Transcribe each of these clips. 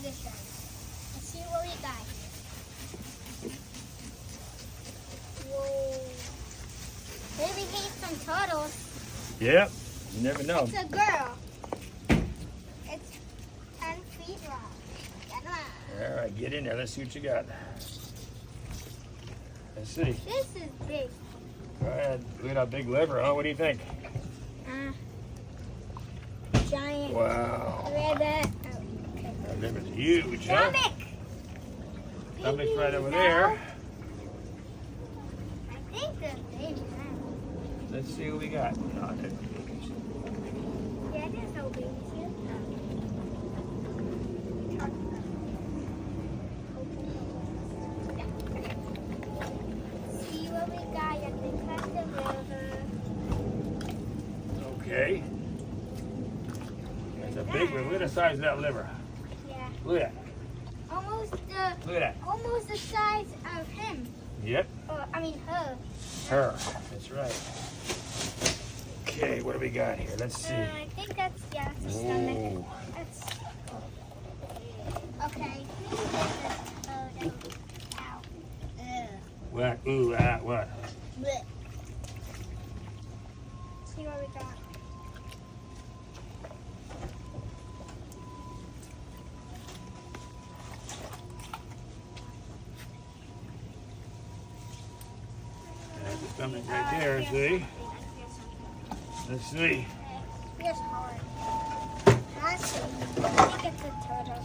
this one. Let's see what we got here. Whoa. Maybe we get some turtles. Yep. You never know. It's a girl. It's 10 feet long. All right, get in there. Let's see what you got. Let's see. This is big. Go ahead. Look at that big liver, huh? What do you think? Giant. Wow. Rabbit. That liver's huge, huh? Stomach. Stomach's right over No. there. I think they're big now. Let's see what we got. Oh, there's the babies. Yeah, there's no babies here. See what we got at the Custom River. Okay. That's a big one. Look at the size of that liver. Yeah. Look at that. Almost Look at that. almost the size of him. Yep. I mean her. Her. That's right. Okay, what do we got here? Let's see. I think that's the stomach. Ooh. That's okay. Ow. What? Ooh, ah, what? Blech. See what we got. That's the stomach right there, see? Let's see. It's hard. That's it. I think it's a turtle.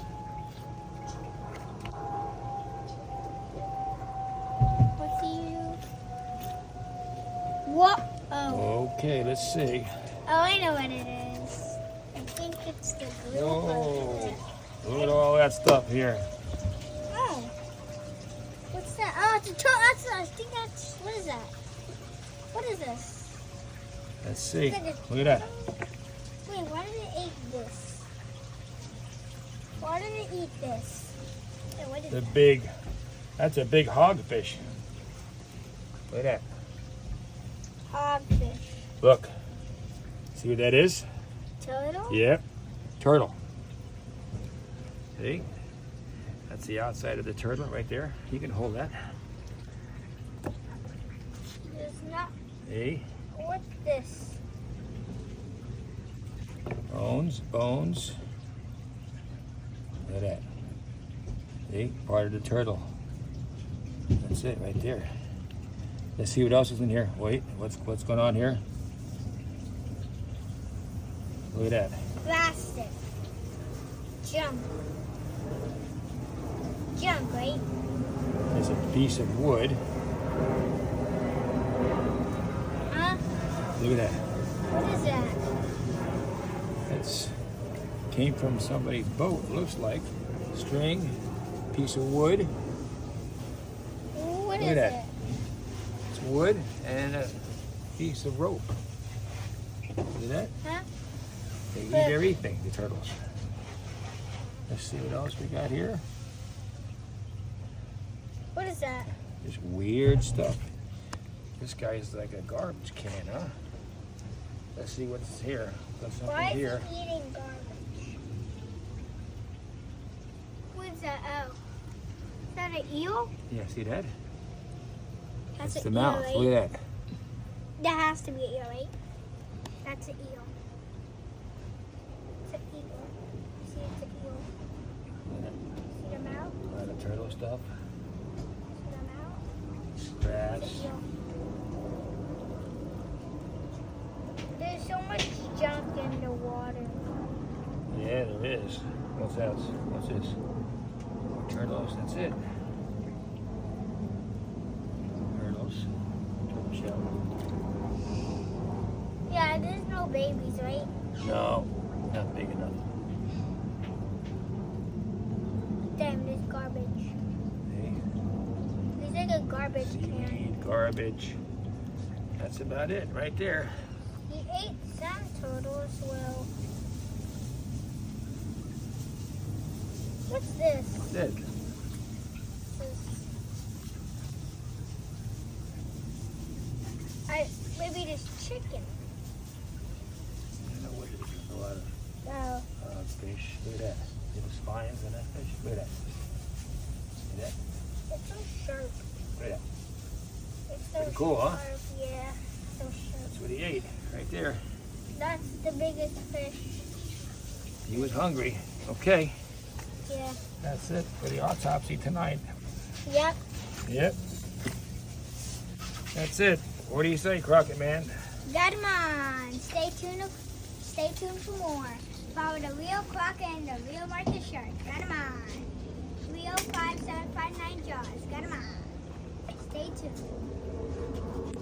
What's you? What? Oh. Okay, let's see. Oh, I know what it is. I think it's the blue Oh, one. look at all that stuff here. Oh. What's that? Oh, it's a turtle. I think that's, what is that? What is this? Let's see. Look at Look at that. Wait, why did it eat this? Why did it eat this? Wait, what is The that? big, that's a big hogfish. Look at that. Hogfish. Look. See what that is? Turtle? Yep. Turtle. See? That's the outside of the turtle right there. You can hold that. There's not. See? What's this? Bones. Look at that. See? Part of the turtle. That's it right there. Let's see what else is in here. Wait, what's going on here? Look at that. Plastic. Jump, right? There's a piece of wood. Huh? Look at that. What is that? That's came from somebody's boat, looks like. String, piece of wood. What Look is at that. it? It's wood and a piece of rope. See that? Huh? They eat everything, the turtles. Let's see what else we got here. What is that? Just weird stuff. This guy's like a garbage can, huh? Let's see what's here. Got something Why is here. he eating garbage? What's that? Oh. Is that an eel? Yeah, see that? That's It's an the eel, mouth. right? Look at that. That has to be an eel, right? That's an eel. It's an eel. See, it's an eel. See the mouth? A lot of turtle stuff. See the mouth? Grass. It's an eel. There's so much junk in the water. Yeah, there is. What's else? What's this? Turtles. That's it. Turtles. Turtle shell. Yeah, there's no babies, right? No, not big enough. Damn, there's garbage. See? There's like a garbage can. Seaweed, garbage. That's about it right there. He ate some turtles. Well, what's this? That's it. Maybe this chicken. I don't know what it is. A lot of Oh, fish. Look at that. Little spine. lines in that fish. Look at that. See that? It's so sharp. Look at that. It's so Pretty cool, sharp. huh? Yeah, so sharp. That's what he ate, right there. That's the biggest fish. He was hungry. Okay, Yeah. that's it for the autopsy tonight. Yep. Yep. That's it. What do you say, Crockett Man? Got 'em on. Stay tuned for more. Follow the real Crockett and the real Marcus Shark. Got 'em on. Real 5759 Jaws. Got 'em on. Stay tuned.